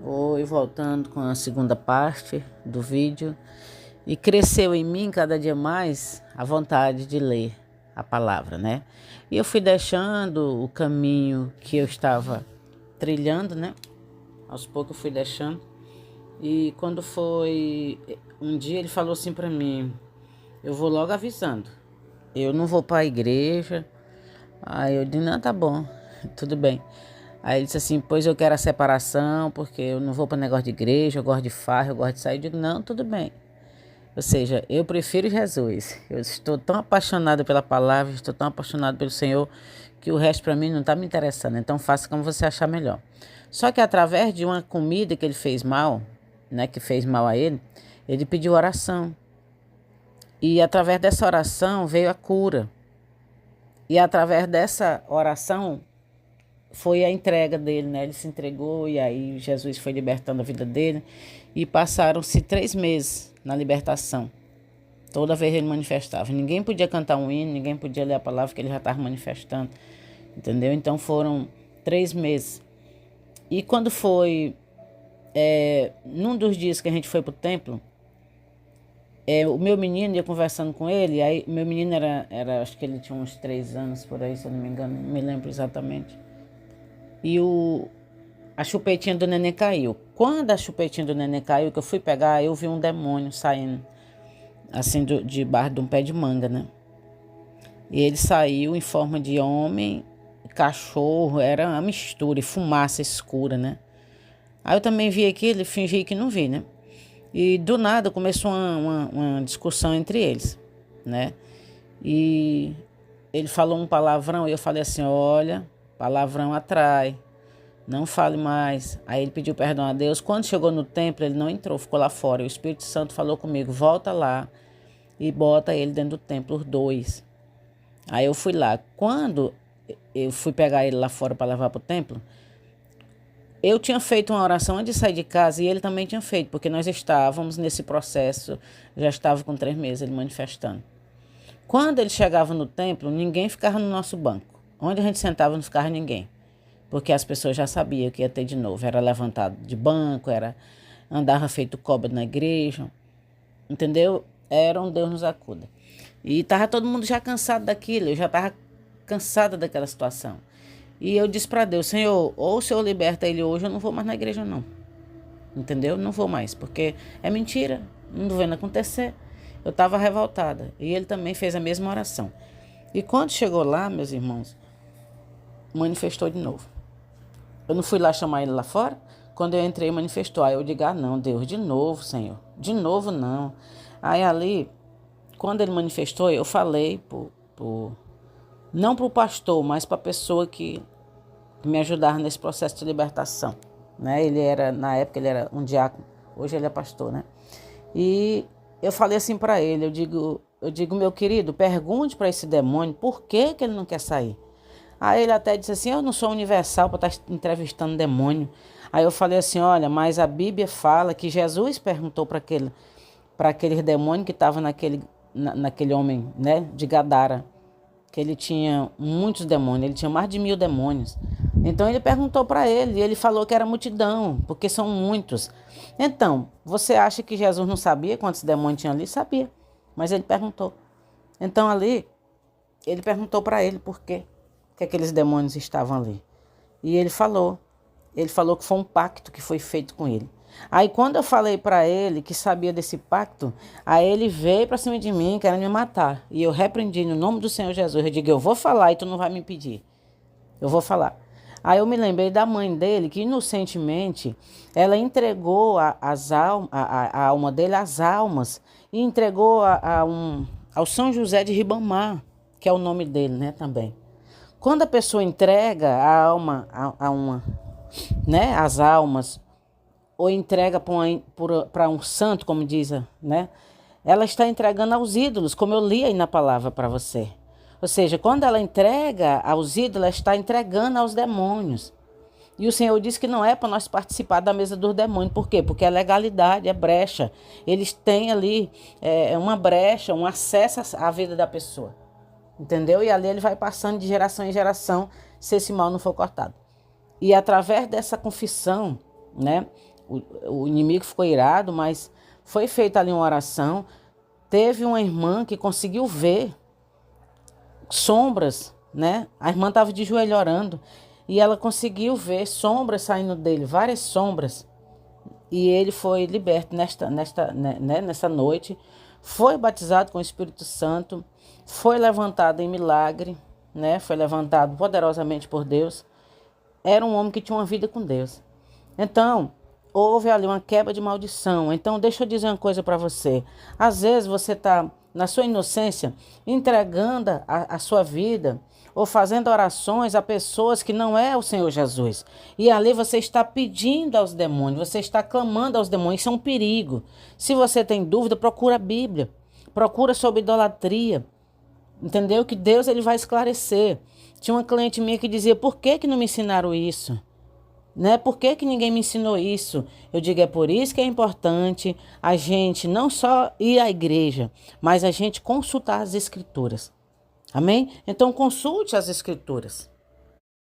Oi, voltando com a segunda parte do vídeo. E cresceu em mim cada dia mais a vontade de ler a palavra, né? E eu fui deixando o caminho que eu estava trilhando, né? Aos poucos eu fui deixando. E quando foi um dia ele falou assim pra mim: eu vou logo avisando. Eu não vou para a igreja. Aí eu disse: não, tá bom, tudo bem. Aí ele disse assim: pois eu quero a separação, porque eu não vou para negócio de igreja, eu gosto de farra, eu gosto de sair. Eu digo: não, tudo bem. Ou seja, eu prefiro Jesus. Eu estou tão apaixonado pela palavra, estou tão apaixonado pelo Senhor, que o resto para mim não está me interessando. Então faça como você achar melhor. Só que através de uma comida que ele fez mal, né, que fez mal a ele pediu oração. E através dessa oração veio a cura. E através dessa oração foi a entrega dele, né? Ele se entregou e aí Jesus foi libertando a vida dele. E passaram-se 3 meses na libertação. Toda vez ele manifestava. Ninguém podia cantar um hino, ninguém podia ler a palavra que ele já estava manifestando. Entendeu? Então foram 3 meses. E quando foi, num dos dias que a gente foi pro templo, o meu menino ia conversando com ele, aí meu menino acho que ele tinha uns 3 anos por aí, se eu não me engano, não me lembro exatamente. E a chupetinha do neném caiu. Quando a chupetinha do neném caiu, que eu fui pegar, eu vi um demônio saindo, assim, debaixo de um pé de manga, né? E ele saiu em forma de homem, cachorro, era uma mistura, e fumaça escura, né? Aí eu também vi aquilo e fingi que não vi, né? E do nada começou uma discussão entre eles, né? E ele falou um palavrão e eu falei assim: olha, palavrão atrai, não fale mais. Aí ele pediu perdão a Deus. Quando chegou no templo, ele não entrou, ficou lá fora. O Espírito Santo falou comigo: volta lá e bota ele dentro do templo, os dois. Aí eu fui lá. Quando eu fui pegar ele lá fora para levar para o templo, eu tinha feito uma oração antes de sair de casa e ele também tinha feito, porque nós estávamos nesse processo, já estava com 3 meses ele manifestando. Quando ele chegava no templo, ninguém ficava no nosso banco. Onde a gente sentava não ficava ninguém, porque as pessoas já sabiam que ia ter de novo. Era levantado de banco, andava feito cobra na igreja, entendeu? Era um Deus nos acuda. E estava todo mundo já cansado daquilo, eu já estava cansada daquela situação. E eu disse para Deus: Senhor, ou o Senhor liberta ele hoje, eu não vou mais na igreja não. Entendeu? Não vou mais, porque é mentira, não estou vendo acontecer. Eu estava revoltada. E ele também fez a mesma oração. E quando chegou lá, meus irmãos, manifestou de novo. Eu não fui lá chamar ele lá fora. Quando eu entrei, manifestou. Aí eu digo: ah, não, Deus, de novo, Senhor. De novo, não. Aí ali, quando ele manifestou, eu falei não para o pastor, mas para a pessoa que me ajudava nesse processo de libertação, né? Na época ele era um diácono, hoje ele é pastor, né? E eu falei assim para ele, eu digo, meu querido, pergunte para esse demônio por que ele não quer sair. Aí ele até disse assim: eu não sou universal para estar entrevistando demônio. Aí eu falei assim: olha, mas a Bíblia fala que Jesus perguntou para aquele demônio que estava naquele homem, né, de Gadara, que ele tinha muitos demônios, ele tinha mais de 1000 demônios. Então ele perguntou para ele, e ele falou que era multidão, porque são muitos. Então, você acha que Jesus não sabia quantos demônios tinha ali? Sabia, mas ele perguntou. Então ali, ele perguntou para ele por quê que aqueles demônios estavam ali. E ele falou que foi um pacto que foi feito com ele. Aí quando eu falei para ele que sabia desse pacto, aí ele veio para cima de mim querendo me matar. E eu repreendi no nome do Senhor Jesus. Eu digo: eu vou falar e tu não vai me impedir. Eu vou falar. Aí eu me lembrei da mãe dele, que inocentemente ela entregou a alma dele às almas. E entregou ao São José de Ribamar, que é o nome dele, né, também. Quando a pessoa entrega a alma né, as almas, ou entrega para um santo, como diz, né? Ela está entregando aos ídolos, como eu li aí na palavra para você. Ou seja, quando ela entrega aos ídolos, ela está entregando aos demônios. E o Senhor disse que não é para nós participar da mesa dos demônios. Por quê? Porque é legalidade, é brecha. Eles têm ali uma brecha, um acesso à vida da pessoa. Entendeu? E ali ele vai passando de geração em geração, se esse mal não for cortado. E através dessa confissão, né? O inimigo ficou irado, mas foi feita ali uma oração. Teve uma irmã que conseguiu ver sombras, né? A irmã estava de joelho orando e ela conseguiu ver sombras saindo dele, várias sombras. E ele foi liberto nessa noite, foi batizado com o Espírito Santo, foi levantado em milagre, né? Foi levantado poderosamente por Deus. Era um homem que tinha uma vida com Deus. Então, houve ali uma quebra de maldição. Então, deixa eu dizer uma coisa para você. Às vezes você está, na sua inocência, entregando a sua vida ou fazendo orações a pessoas que não é o Senhor Jesus. E ali você está pedindo aos demônios, você está clamando aos demônios. Isso é um perigo. Se você tem dúvida, procura a Bíblia. Procura sobre idolatria. Entendeu? Que Deus ele vai esclarecer. Tinha uma cliente minha que dizia, por que não me ensinaram isso? Né? Por que ninguém me ensinou isso? Eu digo, é por isso que é importante a gente não só ir à igreja, mas a gente consultar as escrituras. Amém? Então consulte as escrituras.